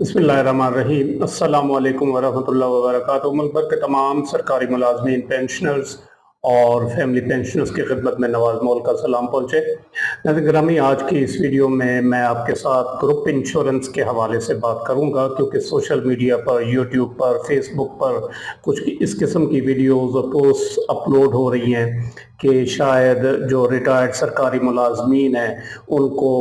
बिस्मिल्लाहिर्रहमानिर्रहीम। अस्सलाम वालेकुम वरहमतुल्लाहि वबरकातुहू। मुल्क भर के तमाम सरकारी मुलाजमीन, पेंशनर्स और फैमिली पेंशनर्स की खिदमत में नवाज मोल का सलाम पहुँचे। नाज़रीन ग्रामी, आज की इस वीडियो में मैं आपके साथ ग्रुप इंश्योरेंस के हवाले से बात करूंगा, क्योंकि सोशल मीडिया पर, यूट्यूब पर, फेसबुक पर कुछ इस किस्म की वीडियोस और पोस्ट अपलोड हो रही हैं कि शायद जो रिटायर्ड सरकारी मुलाजमीन हैं उनको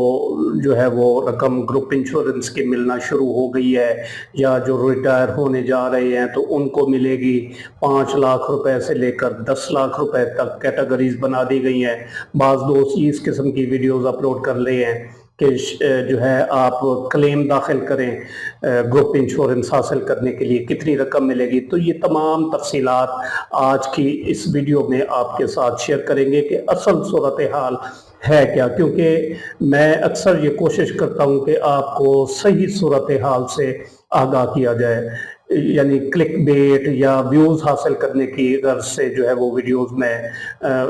जो है वो रकम ग्रुप इंश्योरेंस की मिलना शुरू हो गई है, या जो रिटायर होने जा रहे हैं तो उनको मिलेगी। 5 लाख रुपए से लेकर 10 लाख रुपए तक कैटेगरीज बना दी गई हैं। बाज़ दोस्त इस किस्म की वीडियोस अपलोड कर रहे हैं कि जो है आप क्लेम दाखिल करें ग्रुप इंश्योरेंस हासिल करने के लिए, कितनी रकम मिलेगी। तो ये तमाम तफसीलात आज की इस वीडियो में आपके साथ शेयर करेंगे कि असल सूरत हाल है क्या, क्योंकि मैं अक्सर ये कोशिश करता हूँ कि आपको सही सूरत हाल से आगाह किया जाए, यानी क्लिक बेट या व्यूज़ हासिल करने की गर्ज से जो है वो वीडियोस में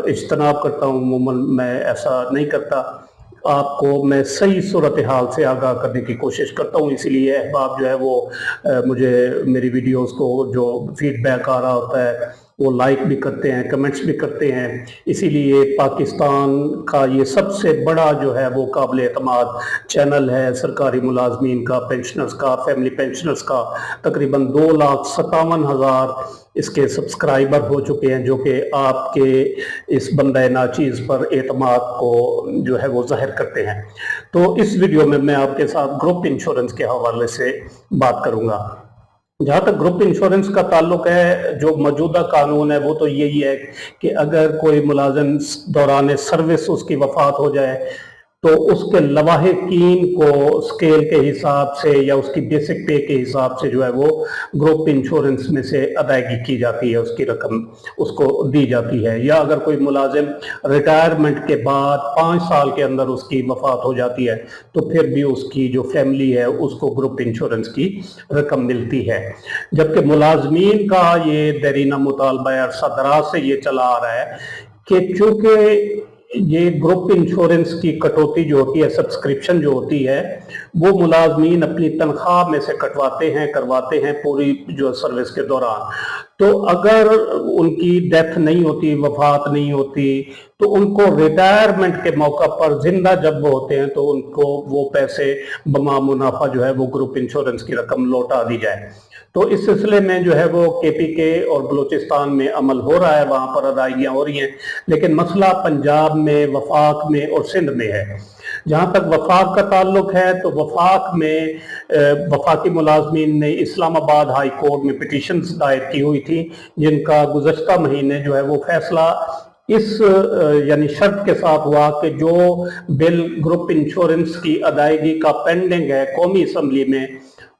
इज्तनाब करता हूँ। अमूमन मैं ऐसा नहीं करता, आपको मैं सही सूरत हाल से आगाह करने की कोशिश करता हूँ। इसीलिए अहबाब जो है वो मुझे मेरी वीडियोस को जो फीडबैक आ रहा होता है वो लाइक भी करते हैं, कमेंट्स भी करते हैं। इसीलिए पाकिस्तान का ये सबसे बड़ा जो है वो काबिल एतमाद चैनल है सरकारी मुलाजमीन का, पेंशनर्स का, फैमिली पेंशनर्स का। तकरीबन 2,57,000 इसके सब्सक्राइबर हो चुके हैं, जो कि आपके इस बंदा नाचीज़ पर एतमाद को जो है वो ज़ाहिर करते हैं। तो इस वीडियो में मैं आपके साथ ग्रुप इंश्योरेंस के हवाले से बात करूंगा। जहाँ तक ग्रुप इंश्योरेंस का ताल्लुक है, जो मौजूदा कानून है वो तो यही है कि अगर कोई मुलाजिम दौरान सर्विस उसकी वफात हो जाए तो उसके लवाहिकीन को स्केल के हिसाब से या उसकी बेसिक पे के हिसाब से जो है वो ग्रुप इंश्योरेंस में से अदायगी की जाती है, उसकी रकम उसको दी जाती है। या अगर कोई मुलाजिम रिटायरमेंट के बाद 5 साल के अंदर उसकी वफात हो जाती है तो फिर भी उसकी जो फैमिली है उसको ग्रुप इंश्योरेंस की रकम मिलती है। जबकि मुलाजमीन का ये देरीना मुतालबा अरसा दराज से ये चला आ रहा है कि चूंकि ये ग्रुप इंश्योरेंस की कटौती जो होती है, सब्सक्रिप्शन जो होती है, वो मुलाजमीन अपनी तनख्वाह में से कटवाते हैं, करवाते हैं पूरी जो सर्विस के दौरान। तो अगर उनकी डेथ नहीं होती, वफात नहीं होती, तो उनको रिटायरमेंट के मौका पर जिंदा जब वो होते हैं तो उनको वो पैसे बमा मुनाफा जो है वो ग्रुप इंश्योरेंस की रकम लौटा दी जाए। तो इस सिलसिले में जो है वो केपीके और बलूचिस्तान में अमल हो रहा है, वहाँ पर अदायगियाँ हो रही हैं। लेकिन मसला पंजाब में, वफाक में और सिंध में है। जहाँ तक वफाक का ताल्लुक है तो वफाक में वफाकी मुलाजमीन ने इस्लामाबाद हाई कोर्ट में पिटीशंस दायर की हुई थी, जिनका गुज़श्ता महीने जो है वो फैसला इस यानी शर्त के साथ हुआ कि जो बिल ग्रुप इंश्योरेंस की अदायगी का पेंडिंग है कौमी असम्बली में,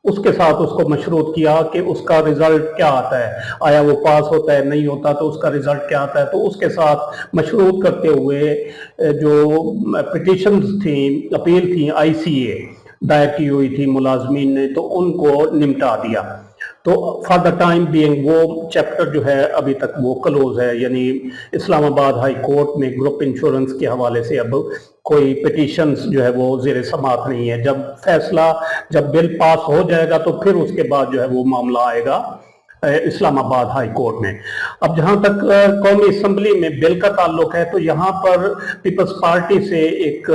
उसके साथ उसको मशरूत किया कि उसका रिजल्ट क्या आता है, आया वो पास होता है, नहीं होता तो उसका रिजल्ट क्या आता है। तो उसके साथ मशरूत करते हुए जो पिटिशंस थी, अपील थी आईसीए दायर की हुई थी मुलाजमीन ने, तो उनको निपटा दिया। तो फॉर द टाइम बीइंग वो चैप्टर जो है अभी तक वो क्लोज है, यानी इस्लामाबाद हाई कोर्ट में ग्रुप इंश्योरेंस के हवाले से अब कोई पिटीशंस जो है वो ज़ेर समात नहीं है। जब बिल पास हो जाएगा तो फिर उसके बाद जो है वो मामला आएगा इस्लामाबाद हाई कोर्ट में। अब जहां तक कौमी असम्बली में बिल का ताल्लुक है तो यहाँ पर पीपल्स पार्टी से एक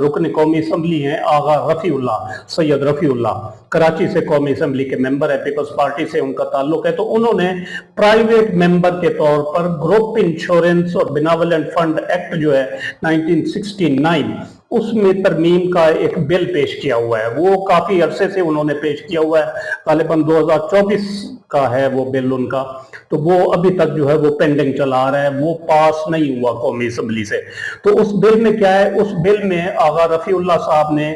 रुकन कौमी असम्बली हैं, आगा रफ़ीउल्लाह, सैयद रफ़ीउल्लाह, कराची से कौमी असम्बली के मेंबर है, पीपल्स पार्टी से उनका ताल्लुक है। तो उन्होंने प्राइवेट मेंबर के तौर पर ग्रुप इंश्योरेंस और बिनावलेंट फंड एक्ट जो है 1969 उसमें तरमीम का एक बिल पेश किया हुआ है। वो काफी अरसे से उन्होंने पेश किया हुआ है, गालिबन 2024 का है वो बिल उनका। तो वो अभी तक जो है वो पेंडिंग चला आ रहा है, वो पास नहीं हुआ कौमी असम्बली से। तो उस बिल में क्या है, उस बिल में आगा रफीउल्लाह साहब ने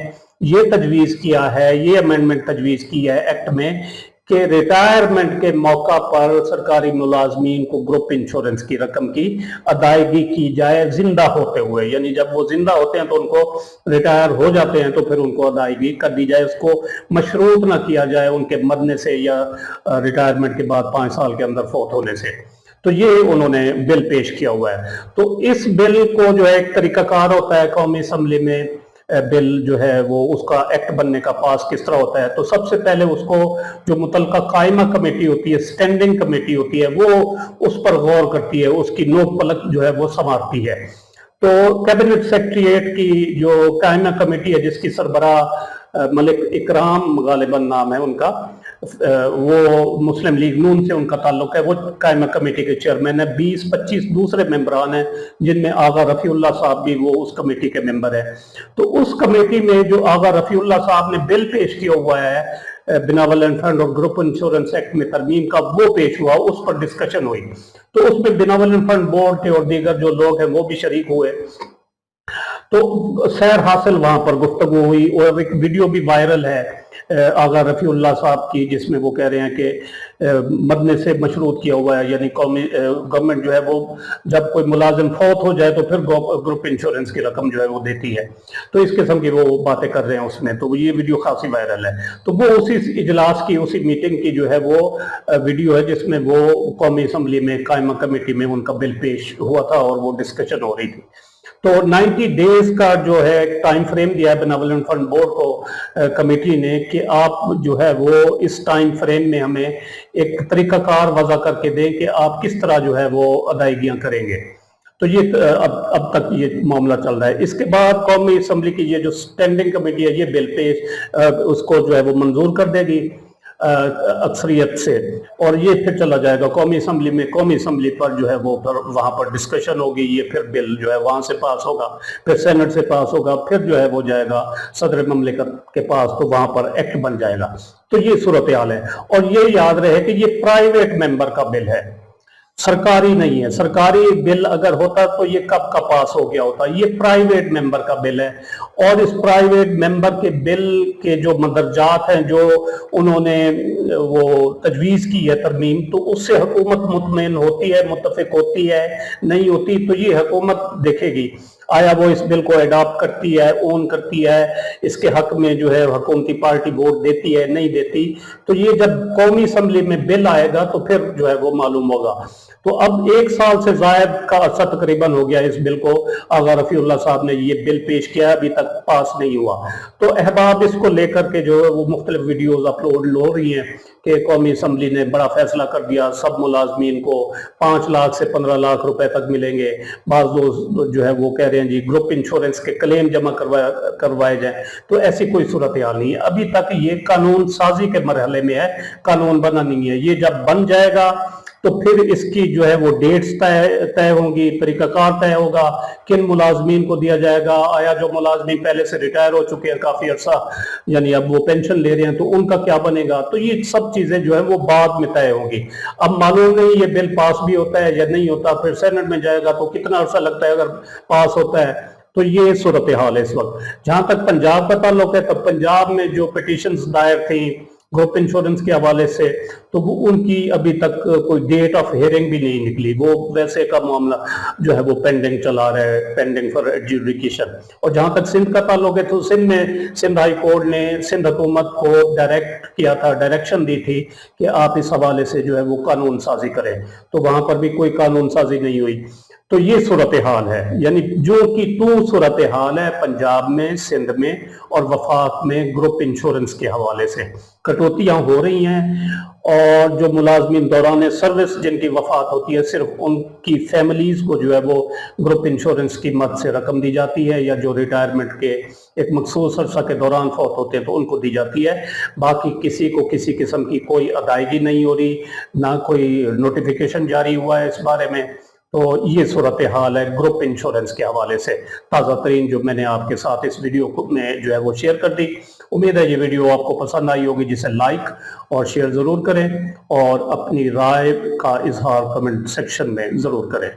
ये तजवीज किया है, ये अमेंडमेंट तजवीज की है एक्ट में कि रिटायरमेंट के मौका पर सरकारी मुलाजमीन को ग्रुप इंश्योरेंस की रकम की अदायगी की जाए जिंदा होते हुए। यानी जब वो जिंदा होते हैं तो उनको रिटायर हो जाते हैं तो फिर उनको अदायगी कर दी जाए, उसको मशरूत ना किया जाए उनके मरने से या रिटायरमेंट के बाद 5 साल के अंदर फौत होने से। तो ये उन्होंने बिल पेश किया हुआ है। तो इस बिल को जो है एक तरीकाकार होता है कौमी असम्बली में, बिल जो है वो उसका एक्ट बनने का पास किस तरह होता है, तो सबसे पहले उसको जो मुतलका कायमा कमेटी होती है, स्टैंडिंग कमेटी होती है, वो उस पर गौर करती है, उसकी नोक पलक जो है वो संवारती है। तो कैबिनेट सेक्रेटरीट की जो कायमा कमेटी है, जिसकी सरबराह मलिक इकराम गालिबन नाम है उनका, वो मुस्लिम लीग नून से उनका ताल्लुक है, वो कायमा कमेटी के चेयरमैन है। 20-25 दूसरे मेंबरान हैं, जिनमें आगा रफीउल्लाह साहब भी वो उस कमेटी के मेंबर है। तो उस कमेटी में जो आगा रफीउल्लाह साहब ने बिल पेश किया हुआ है बेनावल फंड और ग्रुप इंश्योरेंस एक्ट में तरमीम का, वो पेश हुआ, उस पर डिस्कशन हुई। तो उसमें बेनावल फंड बोर्ड के और दीगर जो लोग हैं वो भी शरीक हुए। तो सैर हासिल वहां पर गुफ्तगू हुई और एक वीडियो भी वायरल है आगा रफीउल्लाह साहब की, जिसमें वो कह रहे हैं कि मदने से मशरूत किया हुआ है, यानी कौमी गवर्नमेंट जो है वो जब कोई मुलाजिम फौत हो जाए तो फिर ग्रुप इंश्योरेंस की रकम जो है वो देती है। तो इस किस्म की वो बातें कर रहे हैं उसमें, तो ये वीडियो खासी वायरल है। तो वो उसी इजलास की, उसी मीटिंग की जो है वो वीडियो है, जिसमें वो कौमी असम्बली में कायमा कमेटी में उनका बिल पेश हुआ था और वो डिस्कशन हो रही थी। तो 90 डेज का जो है टाइम फ्रेम दिया है बेनावल फंड बोर्ड को कमेटी ने कि आप जो है वो इस टाइम फ्रेम में हमें एक तरीकाकार वज़ा करके दें कि आप किस तरह जो है वो अदायगियां करेंगे। तो ये अब तक ये मामला चल रहा है। इसके बाद कौमी असम्बली की ये जो स्टैंडिंग कमेटी है, ये बिल पेश उसको जो है वो मंजूर कर देगी अक्सरियत से, और ये फिर चला जाएगा कौमी असम्बली में। कौमी असम्बली पर जो है वो वहां पर डिस्कशन होगी, ये फिर बिल जो है वहां से पास होगा, फिर सेनेट से पास होगा, फिर जो है वो जाएगा सदर ममलिकत के पास, तो वहां पर एक्ट बन जाएगा। तो ये सूरत हाल है। और ये याद रहे कि ये प्राइवेट मेंबर का बिल है, सरकारी नहीं है। सरकारी बिल अगर होता तो ये कब का पास हो गया होता। ये प्राइवेट मेंबर का बिल है, और इस प्राइवेट मेंबर के बिल के जो मदरजात हैं, जो उन्होंने वो तजवीज़ की है तरमीम, तो उससे हुकूमत मुतमईन होती है, मुत्तफिक होती है, नहीं होती तो ये हुकूमत देखेगी आया वो इस बिल को एडॉप्ट करती है, ओन करती है, इसके हक में जो है हुकूमती पार्टी वोट देती है, नहीं देती। तो ये जब कौमी असम्बली में बिल आएगा तो फिर जो है वो मालूम होगा। तो अब 1 साल से जायद का अरसा तकरीबन हो गया इस बिल को। आगा रफीउल्लाह साहब ने ये बिल पेश किया, अभी तक पास नहीं हुआ। तो अहबाब इसको लेकर के जो है वो मुख्तलिफ वीडियोज अपलोड हो रही हैं कि कौमी असम्बली ने बड़ा फैसला कर दिया, सब मुलाजमीन को 5 लाख से 15 लाख रुपए तक मिलेंगे। बाज़ लोग जो है वो कह रहे हैं जी ग्रुप इंश्योरेंस के क्लेम जमा करवाए जाए। तो ऐसी कोई सूरत हाल नहीं है, अभी तक ये कानून साजी के मरहले में है, कानून बना नहीं है। ये जब बन जाएगा तो फिर इसकी जो है वो डेट्स तय होंगी, तरीकाकार तय होगा, किन मुलाजमीन को दिया जाएगा, आया जो मुलाजमीन पहले से रिटायर हो चुके हैं काफी अरसा, यानी अब वो पेंशन ले रहे हैं, तो उनका क्या बनेगा। तो ये सब चीजें जो है वो बाद में तय होंगी। अब मालूम नहीं ये बिल पास भी होता है या नहीं होता, फिर सेनेट में जाएगा तो कितना अरसा लगता है अगर पास होता है। तो ये सूरत हाल है इस वक्त। जहां तक पंजाब का ताल्लुक है, तो पंजाब में जो पिटीशंस दायर थी ग्रुप इंश्योरेंस के हवाले से, तो वो उनकी अभी तक कोई डेट ऑफ हियरिंग भी नहीं निकली। वो वैसे का मामला जो है वो पेंडिंग चला रहा है, पेंडिंग फॉर एडजुडिकेशन। और जहां तक सिंध का ताल्लुक है, तो सिंध में सिंध हाई कोर्ट ने सिंध हुकूमत को डायरेक्ट किया था, डायरेक्शन दी थी कि आप इस हवाले से जो है वो कानून साजी करें। तो वहां पर भी कोई कानून साजी नहीं हुई। तो ये सूरत हाल है, यानी जो कि तू सूरत हाल है पंजाब में, सिंध में और वफाक में ग्रुप इंश्योरेंस के हवाले से कटौतियां हो रही हैं। और जो मुलाजमीन दौरान सर्विस जिनकी वफात होती है, सिर्फ उनकी फैमिलीज को जो है वो ग्रुप इंश्योरेंस की मद से रकम दी जाती है, या जो रिटायरमेंट के एक मखसूस अरसा के दौरान फौत होते हैं तो उनको दी जाती है। बाकी किसी को किसी किस्म की कोई अदायगी नहीं हो रही, ना कोई नोटिफिकेशन जारी हुआ है इस बारे में। तो ये सूरत हाल है ग्रुप इंश्योरेंस के हवाले से। ताज़ा तरीन जो मैंने आपके साथ इस वीडियो को में जो है वो शेयर कर दी। उम्मीद है ये वीडियो आपको पसंद आई होगी, जिसे लाइक और शेयर ज़रूर करें और अपनी राय का इजहार कमेंट सेक्शन में ज़रूर करें।